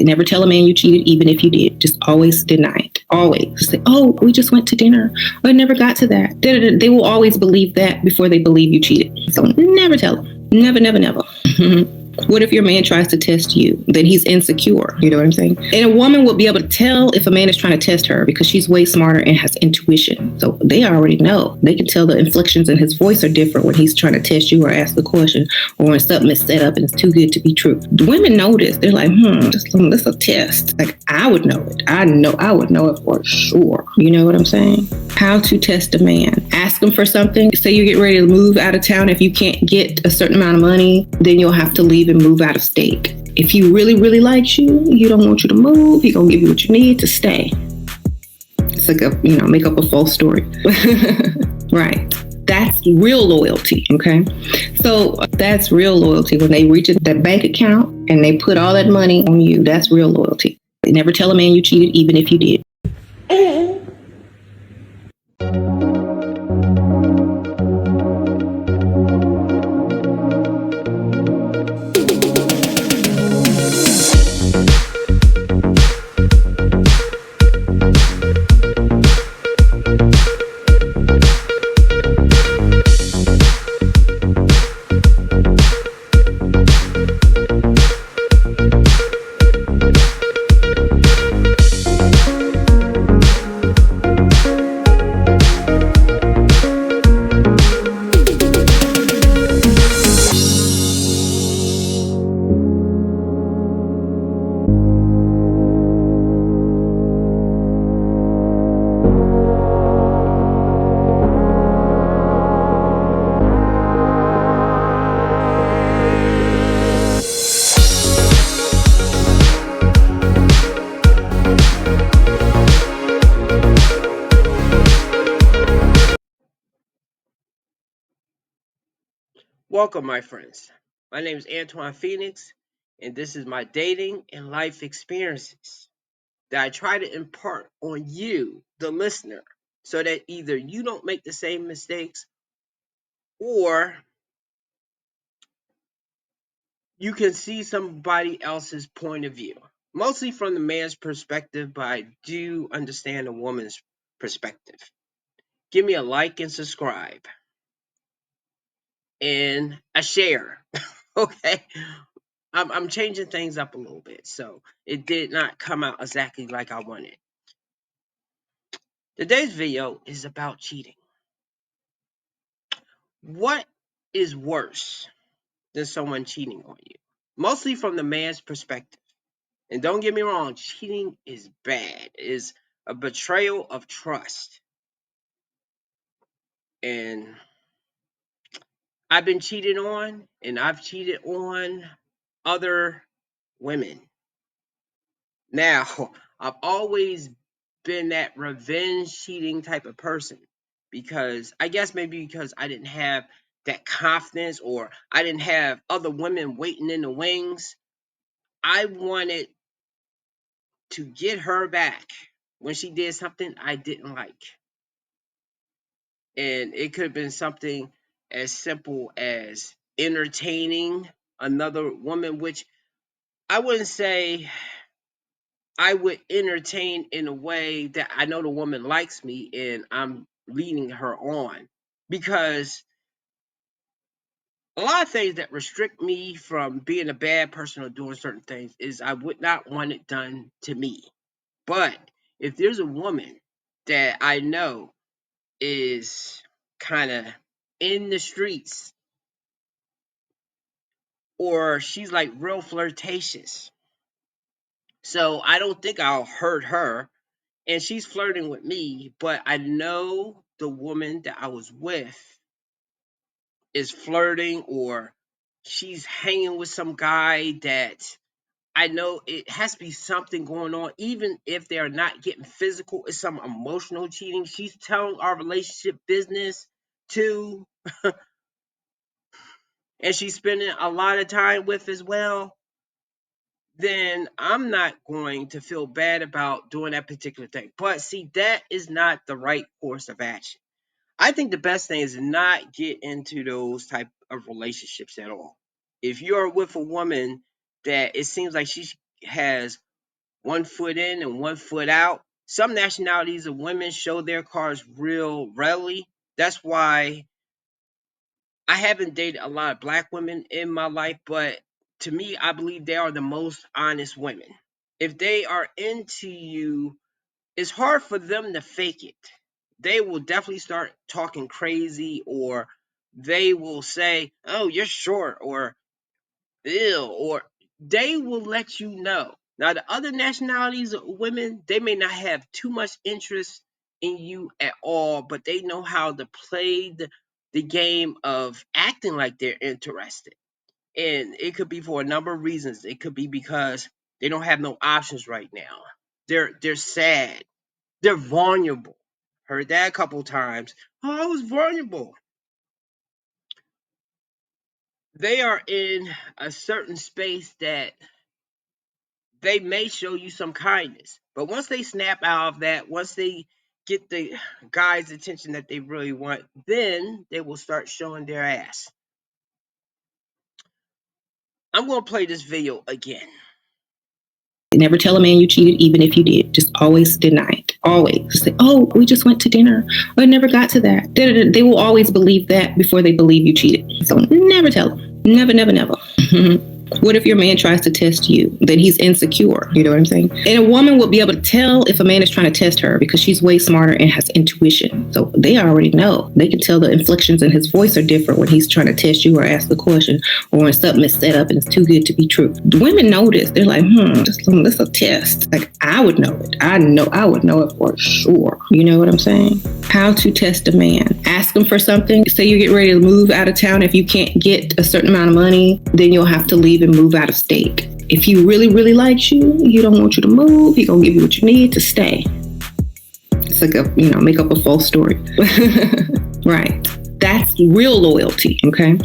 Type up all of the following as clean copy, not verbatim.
Never tell a man you cheated, even if you did. Just always deny it. Always say, "Oh, we just went to dinner. Or never got to that." They will always believe that before they believe you cheated. So never tell them. Never, never, never. What if your man tries to test you? Then he's insecure. You know what I'm saying? And a woman will be able to tell if a man is trying to test her because she's way smarter and has intuition. So they already know. They can tell the inflections in his voice are different when he's trying to test you or ask the question, or when something is set up and it's too good to be true. The women know this. They're like, this is a test. Like, I would know it. I would know it for sure. You know what I'm saying? How to test a man. Ask him for something. Say you get ready to move out of town. If you can't get a certain amount of money, then you'll have to leave and move out of state. If he really, really likes you, he don't want you to move. He gonna give you what you need to stay. It's like make up a false story. Right. That's real loyalty, okay? So that's real loyalty. When they reach that bank account and they put all that money on you, that's real loyalty. They never tell a man you cheated, even if you did. Welcome, my friends. My name is Antoine Phoenix, and this is my dating and life experiences that I try to impart on you, the listener, so that either you don't make the same mistakes or you can see somebody else's point of view. Mostly from the man's perspective, but I do understand a woman's perspective. Give me a like and subscribe and a share. Okay? I'm changing things up a little bit, so it did not come out exactly like I wanted. Today's video is about cheating. What is worse than someone cheating on you? Mostly from the man's perspective. And don't get me wrong, cheating is bad. It is a betrayal of trust. And I've been cheated on, and I've cheated on other women. Now, I've always been that revenge cheating type of person because I guess maybe because I didn't have that confidence or I didn't have other women waiting in the wings. I wanted to get her back when she did something I didn't like. And it could have been something as simple as entertaining another woman, which I wouldn't say I would entertain in a way that I know the woman likes me and I'm leading her on. Because a lot of things that restrict me from being a bad person or doing certain things is I would not want it done to me. But if there's a woman that I know is kind of in the streets or she's like real flirtatious, so I don't think I'll hurt her and she's flirting with me, but I know the woman that I was with is flirting or she's hanging with some guy that I know it has to be something going on, even if they're not getting physical, it's some emotional cheating. She's telling our relationship business too, and she's spending a lot of time with as well. Then I'm not going to feel bad about doing that particular thing. But see, that is not the right course of action. I think the best thing is not get into those type of relationships at all. If you're with a woman that it seems like she has one foot in and one foot out. Some nationalities of women show their cards real readily. That's why I haven't dated a lot of black women in my life, but to me, I believe they are the most honest women. If they are into you, it's hard for them to fake it. They will definitely start talking crazy, or they will say, "Oh, you're short," or "Ew," or they will let you know. Now, the other nationalities of women, they may not have too much interest in you at all, but they know how to play the game of acting like they're interested. And it could be for a number of reasons. It could be because they don't have no options right now. They're sad. They're vulnerable. Heard that a couple times. Oh, I was vulnerable. They are in a certain space that they may show you some kindness. But once they snap out of that, once they get the guy's attention that they really want, then they will start showing their ass. I'm going to play this video again. Never tell a man you cheated, even if you did. Just always deny it. Always say, "Oh, we just went to dinner, or never got to that." They will always believe that before they believe you cheated. So never tell them. Never, never, never. What if your man tries to test you? Then he's insecure. You know what I'm saying? And a woman will be able to tell if a man is trying to test her because she's way smarter and has intuition. So they already know. They can tell the inflections in his voice are different when he's trying to test you or ask the question, or when something is set up and it's too good to be true. Women know this. They're like, this a test. Like, I would know it. I would know it for sure. You know what I'm saying? How to test a man. Ask him for something. Say you get ready to move out of town. If you can't get a certain amount of money, then you'll have to leave and move out of state. If he really, really likes you, he don't want you to move. He gonna give you what you need to stay. It's like make up a false story. Right. That's real loyalty, okay?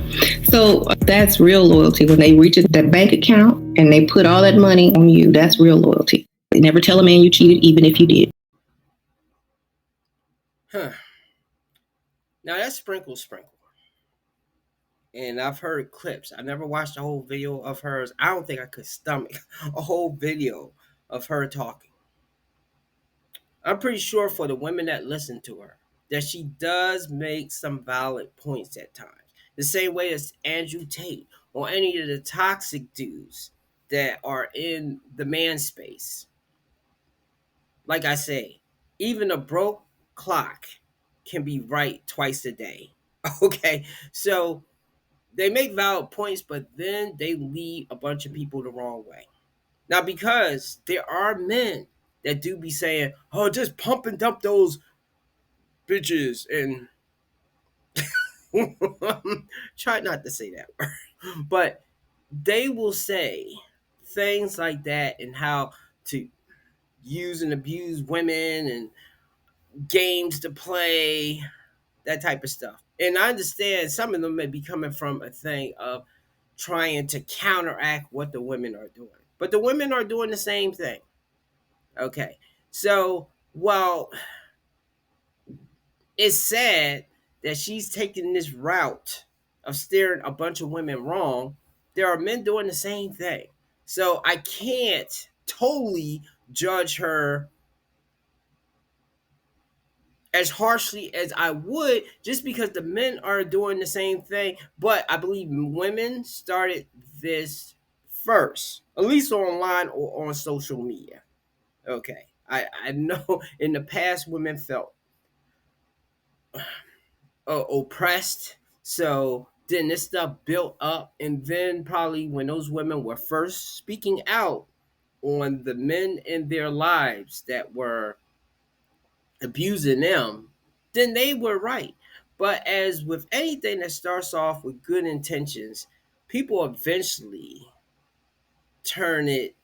So that's real loyalty. When they reach that bank account and they put all that money on you, that's real loyalty. They never tell a man you cheated, even if you did. Huh. Now that's sprinkle. And I've heard clips. I never watched a whole video of hers. I don't think I could stomach a whole video of her talking. I'm pretty sure for the women that listen to her, that she does make some valid points at times. The same way as Andrew Tate or any of the toxic dudes that are in the man space. Like I say, even a broke clock can be right twice a day. Okay, so they make valid points, but then they lead a bunch of people the wrong way. Now, because there are men that do be saying, "Oh, just pump and dump those bitches," and try not to say that word, but they will say things like that and how to use and abuse women and games to play, that type of stuff. And I understand some of them may be coming from a thing of trying to counteract what the women are doing. But the women are doing the same thing. Okay. So while it's sad that she's taking this route of steering a bunch of women wrong, there are men doing the same thing. So I can't totally judge her as harshly as I would just because the men are doing the same thing. But I believe women started this first, at least online or on social media. Okay. I know in the past women felt oppressed. So then this stuff built up. And then probably when those women were first speaking out on the men in their lives that were abusing them, then they were right. But as with anything that starts off with good intentions, people eventually turn it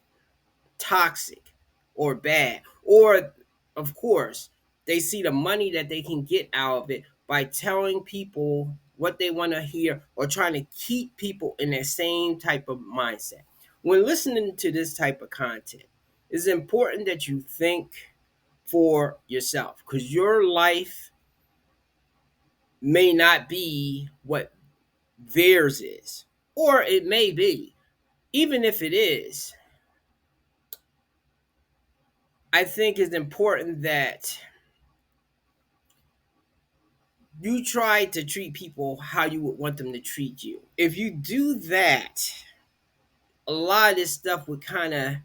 toxic or bad. Or, of course, they see the money that they can get out of it by telling people what they want to hear or trying to keep people in that same type of mindset. When listening to this type of content, it's important that you think for yourself because your life may not be what theirs is, or it may be. Even if it is, I think it's important that you try to treat people how you would want them to treat you. If you do that, a lot of this stuff would kind of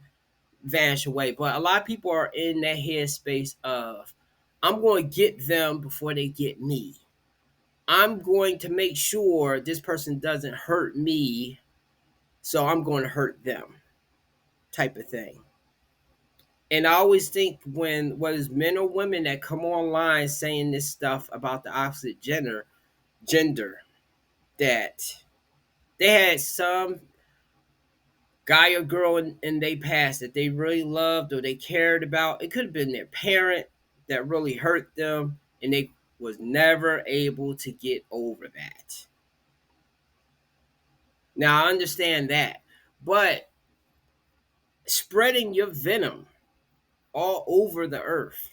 vanish away. But a lot of people are in that headspace of, I'm going to get them before they get me. I'm going to make sure this person doesn't hurt me, so I'm going to hurt them, type of thing. And I always think when whether it's men or women that come online saying this stuff about the opposite gender, that they had some guy or girl in their past that they really loved or they cared about. It could have been their parent that really hurt them, and they was never able to get over that. Now I understand that, but spreading your venom all over the earth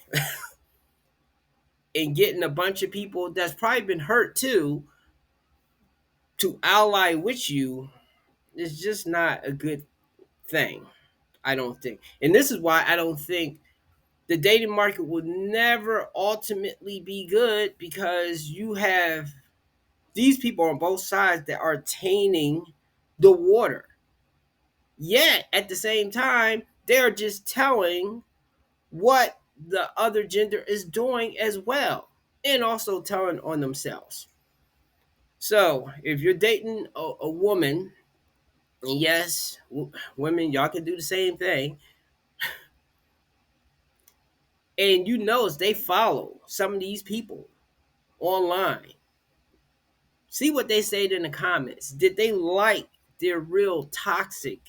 and getting a bunch of people that's probably been hurt too to ally with you is just not a good thing. I don't think. And this is why I don't think the dating market will never ultimately be good, because you have these people on both sides that are tainting the water. Yet at the same time, they're just telling what the other gender is doing as well, and also telling on themselves. So if you're dating a woman, and yes, women, y'all can do the same thing, and you notice they follow some of these people online, see what they said in the comments. Did they like their real toxic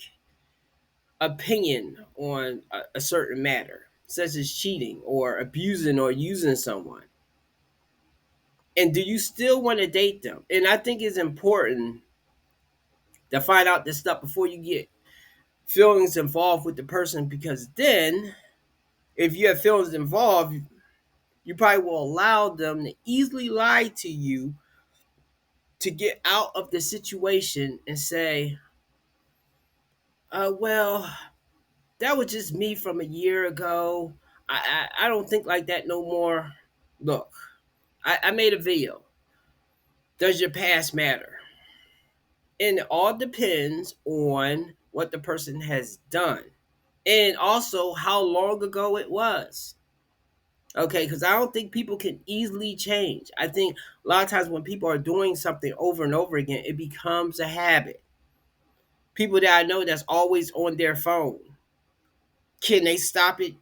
opinion on a certain matter, such as cheating or abusing or using someone? And do you still want to date them? And I think it's important to find out this stuff before you get feelings involved with the person, because then if you have feelings involved, you probably will allow them to easily lie to you to get out of the situation and say, well, that was just me from a year ago. I don't think like that no more. Look, I made a video. Does your past matter? And it all depends on what the person has done, and also how long ago it was. Okay, because I don't think people can easily change. I think a lot of times when people are doing something over and over again, it becomes a habit. People that I know that's always on their phone, can they stop it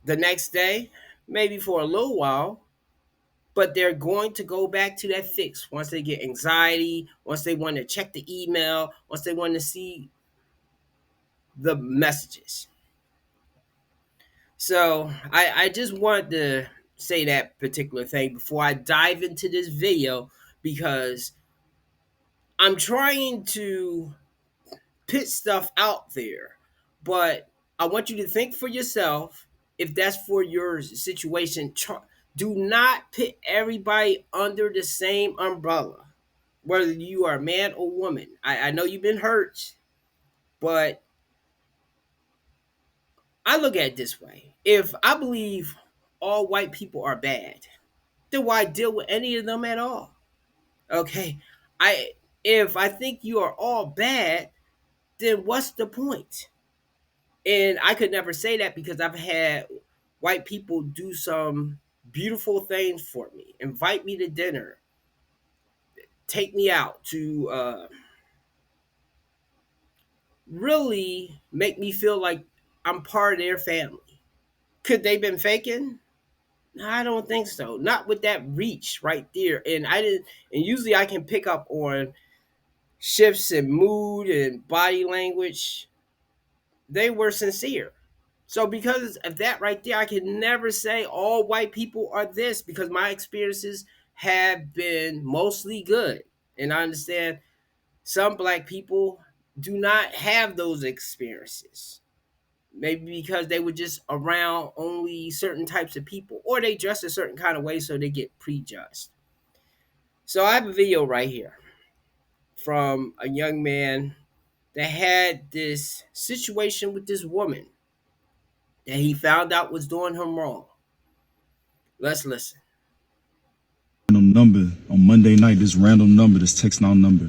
the next day? Maybe for a little while, but they're going to go back to that fix once they get anxiety, once they want to check the email, once they want to see the messages. So I just wanted to say that particular thing before I dive into this video, because I'm trying to put stuff out there, but I want you to think for yourself if that's for your situation. Do not put everybody under the same umbrella, whether you are a man or woman. I know you've been hurt, but I look at it this way. If I believe all white people are bad, then why deal with any of them at all? Okay. I if I think you are all bad, then what's the point? And I could never say that, because I've had white people do some beautiful things for me, invite me to dinner, take me out to really make me feel like I'm part of their family. Could they been faking? No, I don't think so. Not with that reach right there. And I didn't. And usually I can pick up on shifts in mood and body language. They were sincere. So because of that right there, I can never say all white people are this, because my experiences have been mostly good. And I understand some black people do not have those experiences. Maybe because they were just around only certain types of people, or they dress a certain kind of way so they get prejudged. So I have a video right here from a young man that had this situation with this woman that he found out was doing him wrong. Let's listen. Random number on Monday night, this random number, this text now number,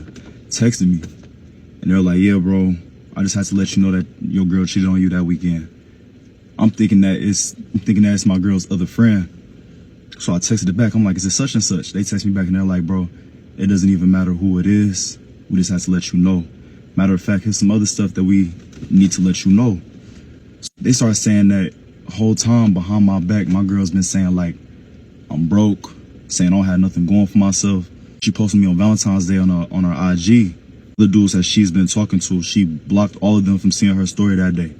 texted me. And they're like, yeah, bro, I just had to let you know that your girl cheated on you that weekend. I'm thinking that it's my girl's other friend. So I texted it back. I'm like, is it such and such? They text me back and they're like, bro, it doesn't even matter who it is. We just have to let you know. Matter of fact, here's some other stuff that we need to let you know. So they started saying that whole time behind my back, my girl's been saying like, I'm broke, saying I don't have nothing going for myself. She posted me on Valentine's Day on her IG. The dudes that she's been talking to, she blocked all of them from seeing her story that day.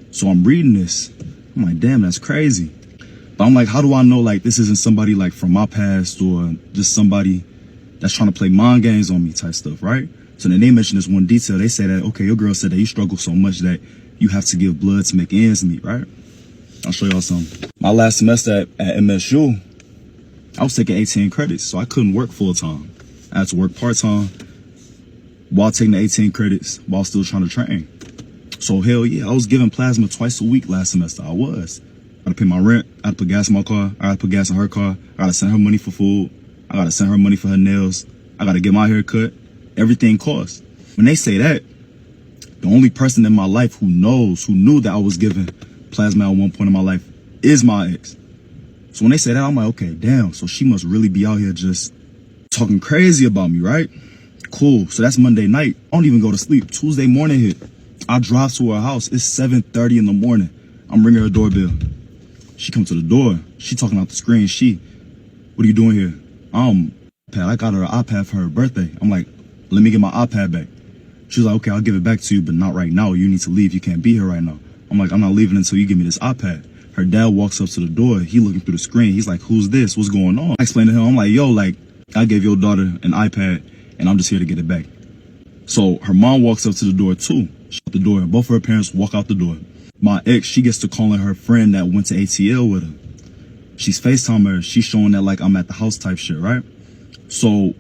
So I'm reading this. I'm like, damn, that's crazy. But I'm like, how do I know like this isn't somebody like from my past or just somebody that's trying to play mind games on me type stuff, right? So then they mentioned this one detail. They said that, okay, your girl said that you struggle so much that you have to give blood to make ends meet, right? I'll show y'all something. My last semester at MSU, I was taking 18 credits, so I couldn't work full time. I had to work part time while taking the 18 credits while still trying to train. So hell yeah, I was giving plasma twice a week last semester. I was. I had to pay my rent. I had to put gas in my car. I had to put gas in her car. I got to send her money for food. I got to send her money for her nails. I got to get my hair cut. Everything costs. When they say that, the only person in my life who knew that I was giving plasma at one point in my life is my ex. So when they say that, I'm like, okay, damn. So she must really be out here just talking crazy about me, right? Cool. So that's Monday night. I don't even go to sleep. Tuesday morning hit. I drive to her house. It's 7:30 in the morning. I'm ringing her doorbell. She comes to the door. She talking out the screen. What are you doing here? I got her an iPad for her birthday. I'm like, let me get my iPad back. She was like, okay, I'll give it back to you, but not right now. You need to leave. You can't be here right now. I'm like, I'm not leaving until you give me this iPad. Her dad walks up to the door. He looking through the screen. He's like, who's this? What's going on? I explained to him, I'm like, yo, like, I gave your daughter an iPad, and I'm just here to get it back. So her mom walks up to the door too. Shut the door. Both of her parents walk out the door. My ex, she gets to calling her friend that went to ATL with her. She's FaceTiming her. She's showing that like I'm at the house type shit, right? So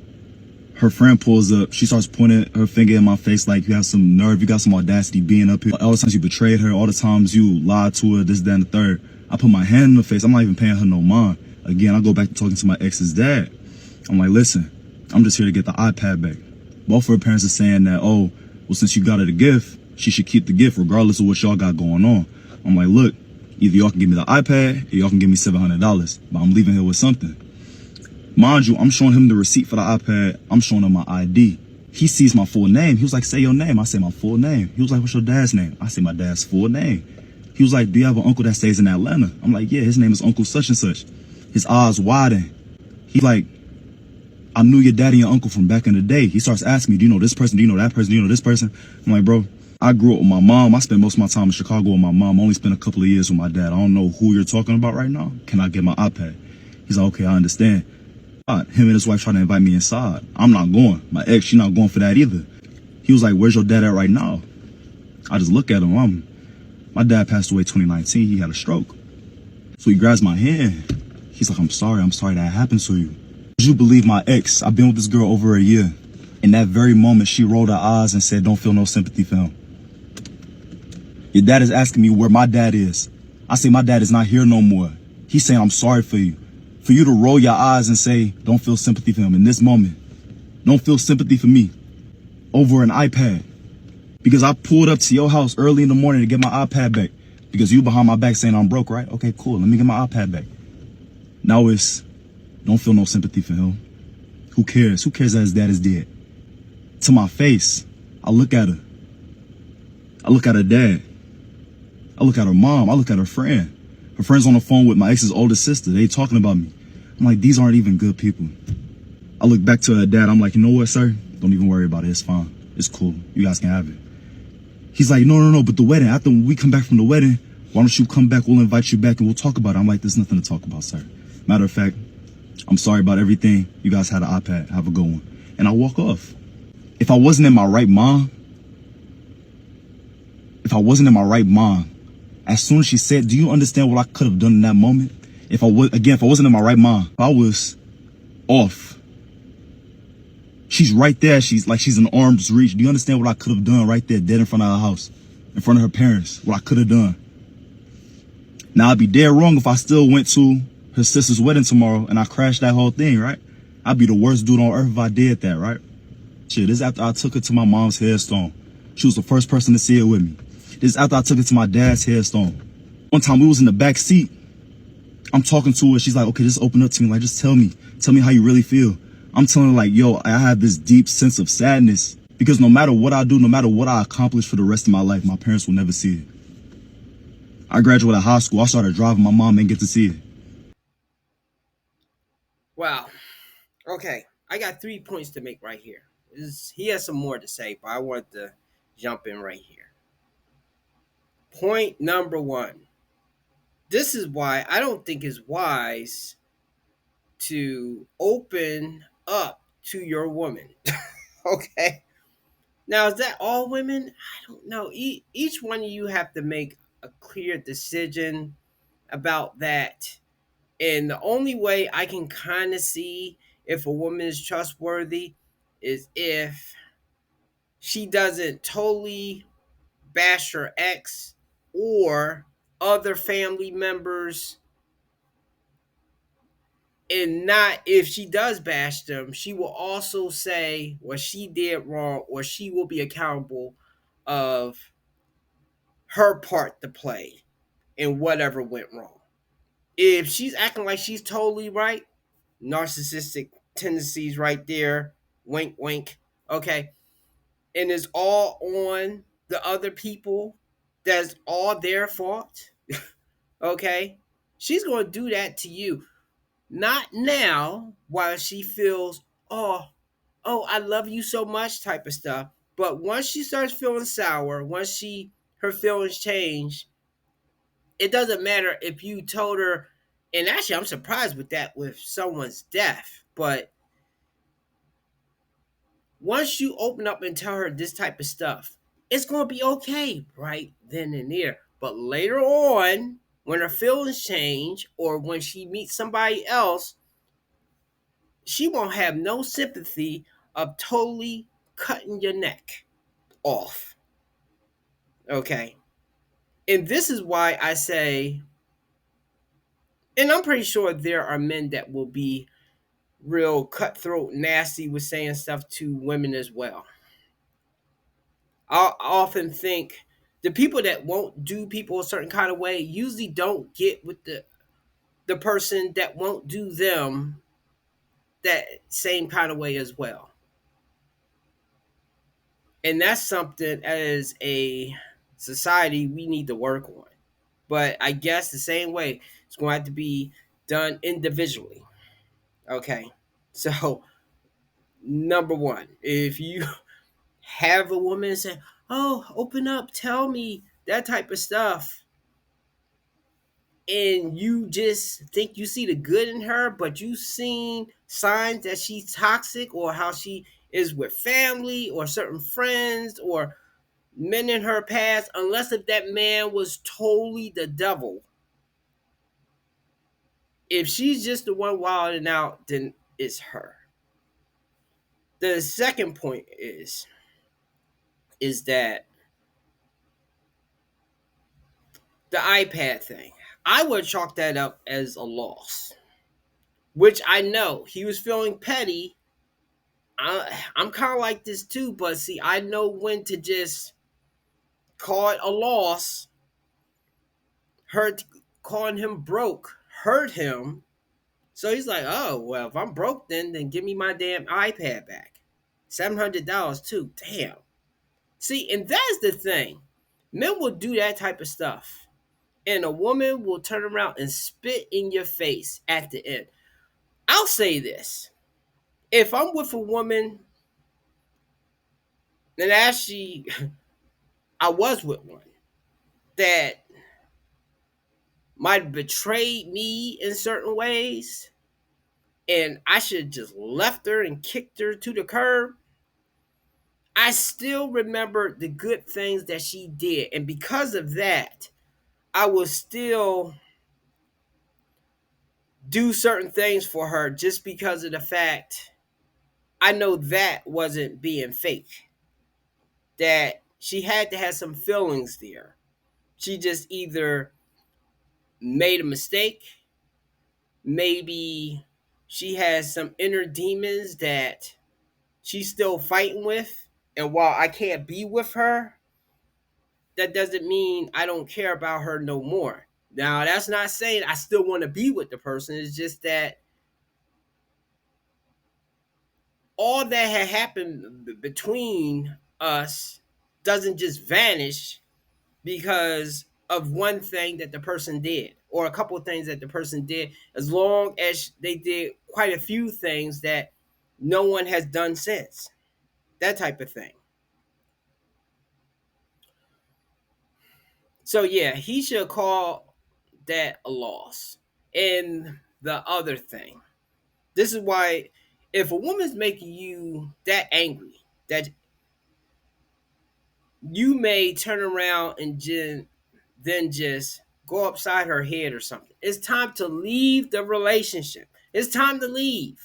her friend pulls up. She starts pointing her finger in my face like, you have some nerve. You got some audacity being up here. All the times you betrayed her. All the times you lied to her. This, that, and the third. I put my hand in her face. I'm not even paying her no mind. Again, I go back to talking to my ex's dad. I'm like, listen, I'm just here to get the iPad back. Both of her parents are saying that, oh, well, since you got her the gift, she should keep the gift regardless of what y'all got going on. I'm like, look, either y'all can give me the iPad or y'all can give me $700, but I'm leaving here with something. Mind you, I'm showing him the receipt for the iPad. I'm showing him my ID. He sees my full name. He was like, say your name. I say my full name. He was like, what's your dad's name? I say my dad's full name. He was like, do you have an uncle that stays in Atlanta? I'm like, yeah, his name is Uncle such and such. His eyes widen. He's like, I knew your daddy and uncle from back in the day. He starts asking me, do you know this person? Do you know that person? Do you know this person? I'm like, bro, I grew up with my mom. I spent most of my time in Chicago with my mom. I only spent a couple of years with my dad. I don't know who you're talking about right now. Can I get my iPad? He's like, okay, I understand. Him and his wife trying to invite me inside. I'm not going. My ex, she not going for that either. He was like, where's your dad at right now? I just look at him. My dad passed away 2019. He had a stroke. So he grabs my hand. He's like, I'm sorry that happened to you. Would you believe my ex? I've been with this girl over a year. In that very moment, she rolled her eyes and said, don't feel no sympathy for him. Your dad is asking me where my dad is. I say, my dad is not here no more. He's saying, I'm sorry for you. For you to roll your eyes and say, don't feel sympathy for him in this moment. Don't feel sympathy for me over an iPad. Because I pulled up to your house early in the morning to get my iPad back. Because you behind my back saying I'm broke, right? Okay, cool. Let me get my iPad back. Now it's, don't feel no sympathy for him. Who cares? Who cares that his dad is dead? To my face, I look at her. I look at her dad. I look at her mom. I look at her friend. Her friend's on the phone with my ex's oldest sister. They talking about me. I'm like, these aren't even good people. I look back to her dad. I'm like, you know what, sir? Don't even worry about it. It's fine. It's cool. You guys can have it. He's like, no, but the wedding, after we come back from the wedding, why don't you come back? We'll invite you back and we'll talk about it. I'm like, there's nothing to talk about, sir. Matter of fact, I'm sorry about everything. You guys had an iPad. Have a good one. And I walk off. If I wasn't in my right mind, as soon as she said, do you understand what I could have done in that moment? If I wasn't in my right mind, I was off. She's right there. She's in arm's reach. Do you understand what I could have done right there, dead in front of her house, in front of her parents, what I could have done? Now, I'd be dead wrong if I still went to her sister's wedding tomorrow and I crashed that whole thing, right? I'd be the worst dude on earth if I did that, right? Shit, this is after I took her to my mom's headstone. She was the first person to see it with me. This is after I took her to my dad's headstone. One time we was in the back seat. I'm talking to her. She's like, okay, just open up to me. Like, just tell me how you really feel. I'm telling her like, yo, I have this deep sense of sadness because no matter what I do, no matter what I accomplish for the rest of my life, my parents will never see it. I graduated high school. I started driving. My mom didn't get to see it. Wow. Okay. I got 3 points to make right here. He has some more to say, but I want to jump in right here. Point number 1. This is why I don't think it's wise to open up to your woman. Okay. Now, is that all women? I don't know. Each one of you have to make a clear decision about that. And the only way I can kind of see if a woman is trustworthy is if she doesn't totally bash her ex or other family members, and not if she does bash them, she will also say what she did wrong, or she will be accountable of her part to play in whatever went wrong. If she's acting like she's totally right, narcissistic tendencies right there, wink wink, okay, and it's all on the other people, that's all their fault, okay, she's going to do that to you. Not now while she feels, oh, I love you so much type of stuff. But once she starts feeling sour, once her feelings change, it doesn't matter if you told her. And actually, I'm surprised with that with someone's death. But once you open up and tell her this type of stuff, it's going to be okay right then and there. But later on, when her feelings change or when she meets somebody else, she won't have no sympathy of totally cutting your neck off. Okay. And this is why I say, and I'm pretty sure there are men that will be real cutthroat, nasty with saying stuff to women as well. I often think the people that won't do people a certain kind of way usually don't get with the person that won't do them that same kind of way as well. And that's something as a society we need to work on. But I guess the same way, it's going to have to be done individually. Okay. So, number 1, if you have a woman say, oh, open up, tell me, that type of stuff, and you just think you see the good in her, but you've seen signs that she's toxic or how she is with family or certain friends or men in her past, unless if that man was totally the devil, if she's just the one wilding out, then it's her. The second point is that the iPad thing, I would chalk that up as a loss, which I know he was feeling petty. I'm kind of like this too, but see, I know when to just call it a loss. Hurt, calling him broke hurt him. So he's like, oh, well, if I'm broke, then give me my damn iPad back. $700 too. Damn. See, and that's the thing. Men will do that type of stuff. And a woman will turn around and spit in your face at the end. I'll say this. If I'm with a woman, and actually, I was with one that might have betrayed me in certain ways, and I should have just left her and kicked her to the curb, I still remember the good things that she did. And because of that, I will still do certain things for her just because of the fact I know that wasn't being fake. That she had to have some feelings there. She just either made a mistake. Maybe she has some inner demons that she's still fighting with. And while I can't be with her, that doesn't mean I don't care about her no more. Now, that's not saying I still want to be with the person. It's just that all that had happened between us doesn't just vanish because of one thing that the person did or a couple of things that the person did, as long as they did quite a few things that no one has done since. That type of thing. So yeah, he should call that a loss. And the other thing, this is why if a woman's making you that angry that you may turn around and then just go upside her head or something. It's time to leave the relationship. It's time to leave.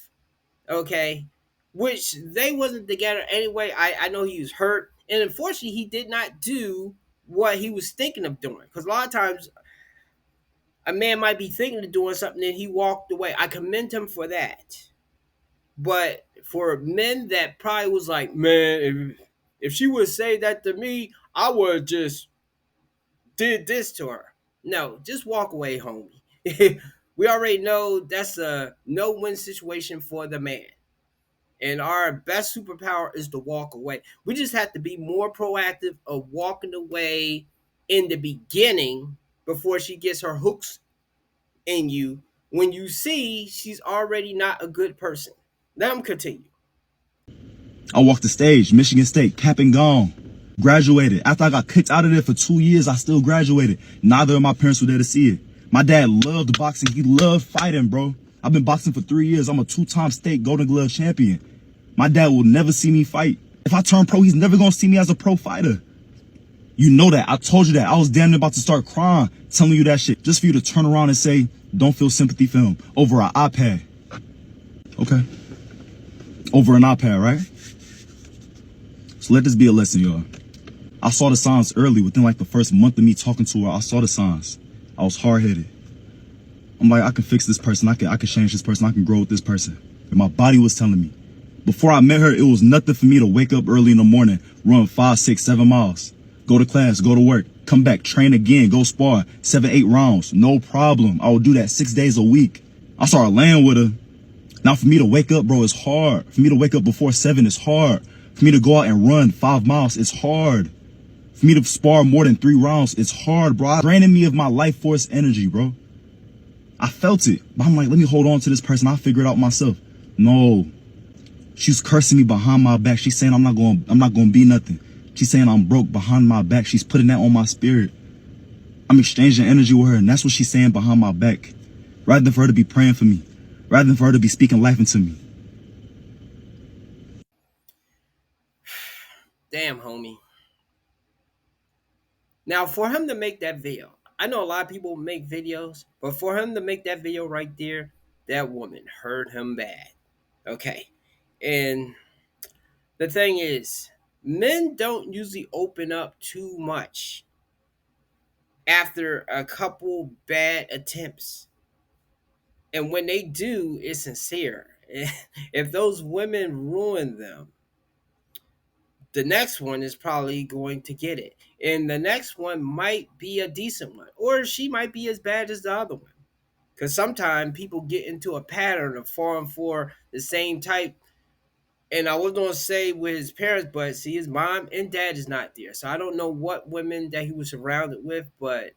Okay. Which they wasn't together anyway. I know he was hurt. And unfortunately, he did not do what he was thinking of doing. Because a lot of times a man might be thinking of doing something and he walked away. I commend him for that. But for men that probably was like, man, if she would say that to me, I would just did this to her. No, just walk away, homie. We already know that's a no-win situation for the man. And our best superpower is to walk away. We just have to be more proactive of walking away in the beginning before she gets her hooks in you when you see she's already not a good person. Let him continue. I walked the stage, Michigan State, cap and gone. Graduated. After I got kicked out of there for 2 years, I still graduated. Neither of my parents were there to see it. My dad loved boxing. He loved fighting, bro. I've been boxing for 3 years. I'm a 2-time state Golden Glove champion. My dad will never see me fight. If I turn pro, he's never gonna see me as a pro fighter. You know that. I told you that. I was damn near about to start crying telling you that shit just for you to turn around and say, don't feel sympathy for him over an iPad. Okay. Over an iPad, right? So let this be a lesson, y'all. I saw the signs early. Within like the first month of me talking to her, I saw the signs. I was hard-headed. I'm like, I can fix this person. I can change this person. I can grow with this person. And my body was telling me. Before I met her, it was nothing for me to wake up early in the morning, run 5, 6, 7 miles, go to class, go to work, come back, train again, go spar, 7, 8 rounds. No problem. I would do that 6 days a week. I started laying with her. Now for me to wake up, bro, it's hard. For me to wake up before 7, it's hard. For me to go out and run 5 miles, it's hard. For me to spar more than 3 rounds, it's hard, bro. It's draining me of my life force energy, bro. I felt it, but I'm like, let me hold on to this person. I'll figure it out myself. No. She's cursing me behind my back. She's saying I'm not going to be nothing. She's saying I'm broke behind my back. She's putting that on my spirit. I'm exchanging energy with her, and that's what she's saying behind my back. Rather than for her to be praying for me. Rather than for her to be speaking life into me. Damn, homie. Now, for him to make that video, I know a lot of people make videos, but for him to make that video right there, that woman hurt him bad. Okay. And the thing is, men don't usually open up too much after a couple bad attempts. And when they do, it's sincere. If those women ruin them, the next one is probably going to get it. And the next one might be a decent one, or she might be as bad as the other one. Because sometimes people get into a pattern of falling for the same type. And I was going to say with his parents, but see, his mom and dad is not there. So I don't know what women that he was surrounded with, but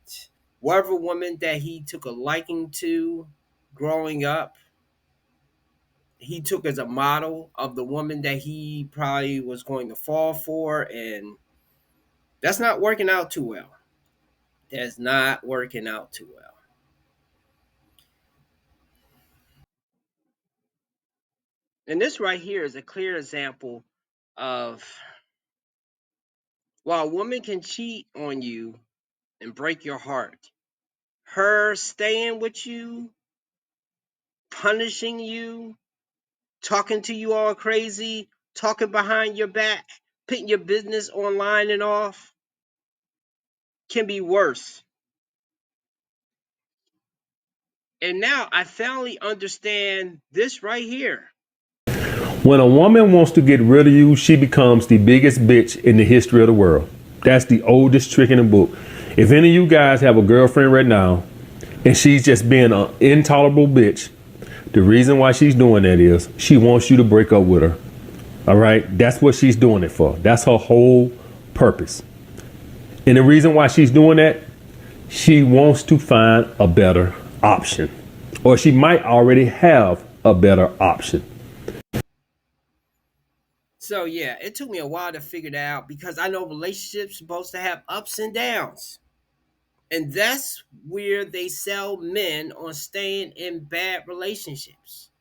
whatever woman that he took a liking to growing up, he took as a model of the woman that he probably was going to fall for. And that's not working out too well. That's not working out too well. And this right here is a clear example of while a woman can cheat on you and break your heart, her staying with you, punishing you, talking to you all crazy, talking behind your back, putting your business online and off can be worse And now I finally understand this right here. When a woman wants to get rid of you, she becomes the biggest bitch in the history of the world. That's the oldest trick in the book. If any of you guys have a girlfriend right now and she's just being an intolerable bitch, the reason why she's doing that is she wants you to break up with her. All right? That's what she's doing it for. That's her whole purpose. And the reason why she's doing that, she wants to find a better option. Or she might already have a better option. So yeah, it took me a while to figure that out because I know relationships supposed to have ups and downs. And that's where they sell men on staying in bad relationships.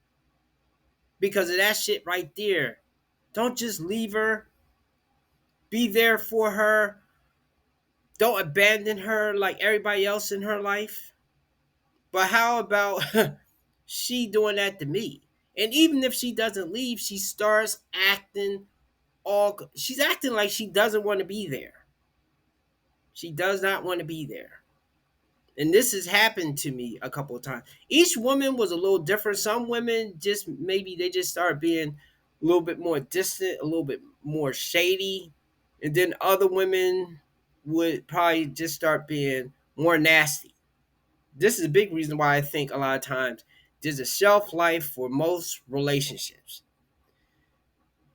Because of that shit right there. Don't just leave her. Be there for her. Don't abandon her like everybody else in her life. But how about she doing that to me? And even if she doesn't leave, she starts acting she's acting like she doesn't want to be there. She does not want to be there. And this has happened to me a couple of times. Each woman was a little different. Some women just maybe they just started being a little bit more distant, a little bit more shady. And then other women would probably just start being more nasty. This is a big reason why I think a lot of times there's a shelf life for most relationships.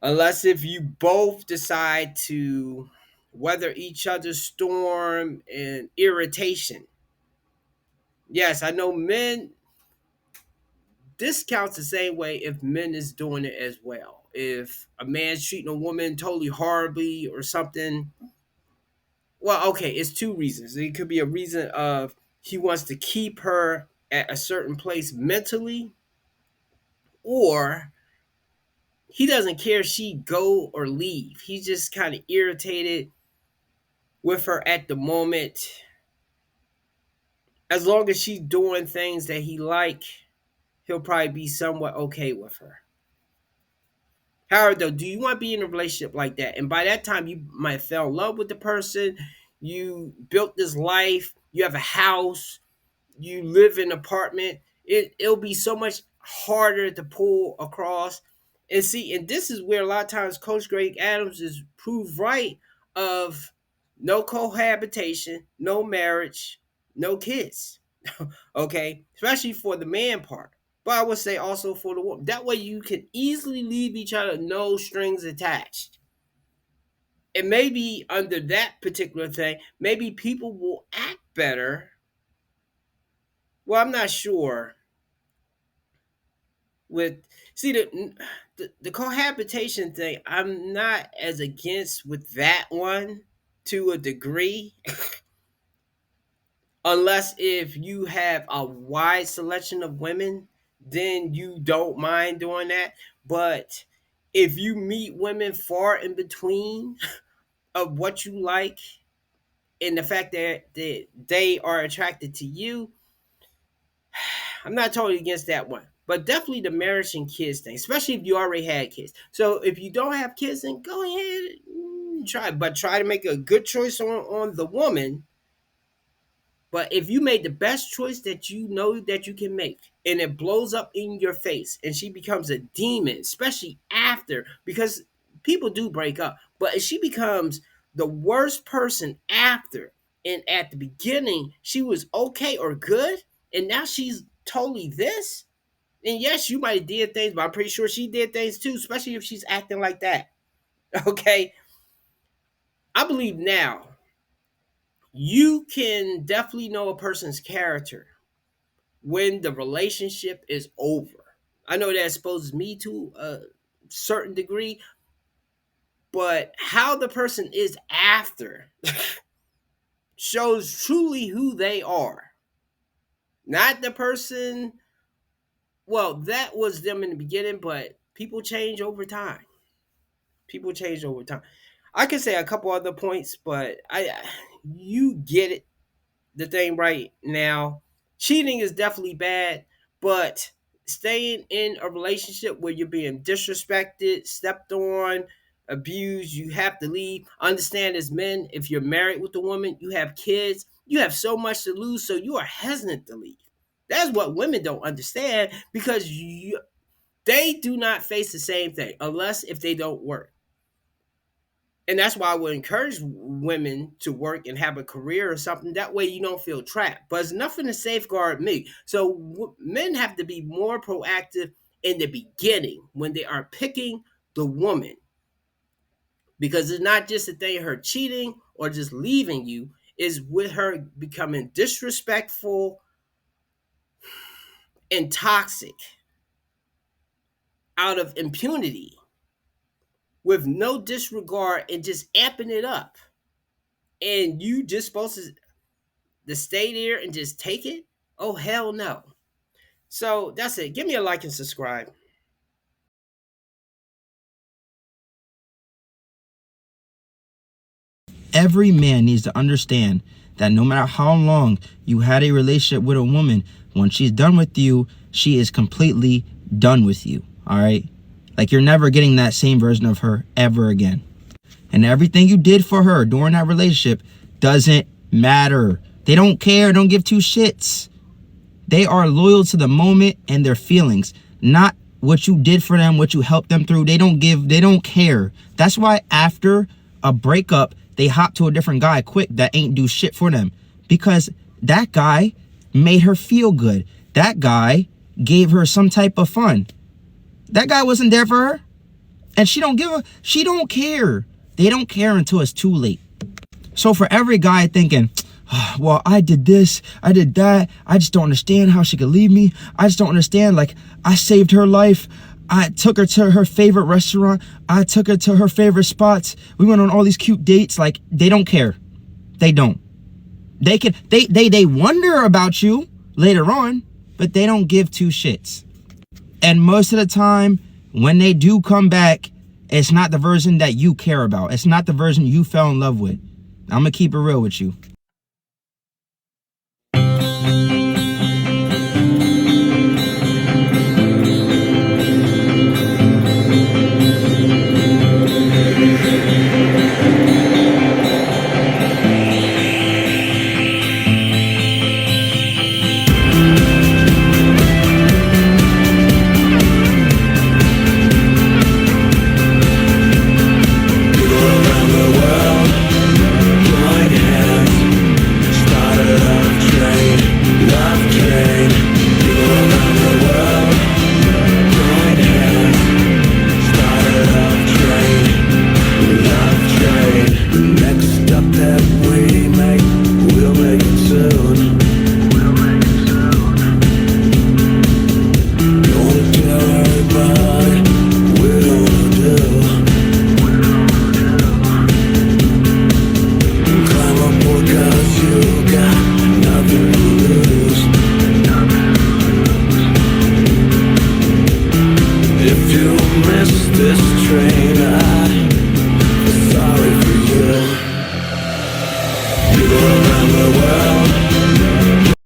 Unless if you both decide to weather each other's storm and irritation. Yes, I know men, this counts the same way if men is doing it as well. If a man's treating a woman totally horribly or something, well, okay, it's two reasons. It could be a reason of he wants to keep her at a certain place mentally, or he doesn't care if she go or leave. He's just kind of irritated with her at the moment. As long as she's doing things that he like, he'll probably be somewhat okay with her. However, though, do you want to be in a relationship like that? And by that time, you might have fell in love with the person. You built this life. You have a house. You live in an apartment. It'll be so much harder to pull across. And see, and this is where a lot of times Coach Greg Adams is proved right of no cohabitation, no marriage, no kids. Okay, especially for the man part. But I would say also for the woman. That way you can easily leave each other, no strings attached. And maybe under that particular thing, maybe people will act better. Well, I'm not sure. With see the cohabitation thing, I'm not as against with that one to a degree. Unless if you have a wide selection of women, then you don't mind doing that. But if you meet women far in between of what you like and the fact that they are attracted to you, I'm not totally against that one. But definitely the marriage and kids thing, especially if you already had kids. So if you don't have kids, then go ahead and try. But try to make a good choice on the woman. But if you made the best choice that you know that you can make and it blows up in your face and she becomes a demon, especially after, because people do break up, but if she becomes the worst person after and at the beginning she was okay or good and now she's totally this, and yes, you might have did things, but I'm pretty sure she did things too, especially if she's acting like that. Okay. I believe now you can definitely know a person's character when the relationship is over. I know that exposes me to a certain degree, but how the person is after shows truly who they are. Not the person, well, that was them in the beginning, but people change over time. People change over time. I could say a couple other points, but you get it the thing right now. Cheating is definitely bad, but staying in a relationship where you're being disrespected, stepped on, abused, you have to leave. Understand as men, if you're married with a woman, you have kids, you have so much to lose, so you are hesitant to leave. That's what women don't understand, because they do not face the same thing unless if they don't work. And that's why I would encourage women to work and have a career or something. That way you don't feel trapped. But it's nothing to safeguard me. So men have to be more proactive in the beginning when they are picking the woman. Because it's not just a thing of her cheating or just leaving you. It's with her becoming disrespectful and toxic out of impunity, with no disregard and just amping it up. And you just supposed to stay there and just take it? Oh, hell no. So that's it. Give me a like and subscribe. Every man needs to understand that no matter how long you had a relationship with a woman, when she's done with you, she is completely done with you. All right? Like, you're never getting that same version of her ever again. And everything you did for her during that relationship doesn't matter. They don't care. Don't give two shits. They are loyal to the moment and their feelings, not what you did for them, what you helped them through. They don't care. That's why after a breakup, they hop to a different guy quick that ain't do shit for them, because that guy made her feel good. That guy gave her some type of fun. That guy wasn't there for her, and she don't care. They don't care until it's too late. So for every guy thinking, oh, well, I did this, I did that, I just don't understand how she could leave me. I just don't understand. Like, I saved her life. I took her to her favorite restaurant. I took her to her favorite spots. We went on all these cute dates. Like, they don't care. They don't. They wonder about you later on, but they don't give two shits. And most of the time, when they do come back, it's not the version that you care about. It's not the version you fell in love with. I'm gonna keep it real with you.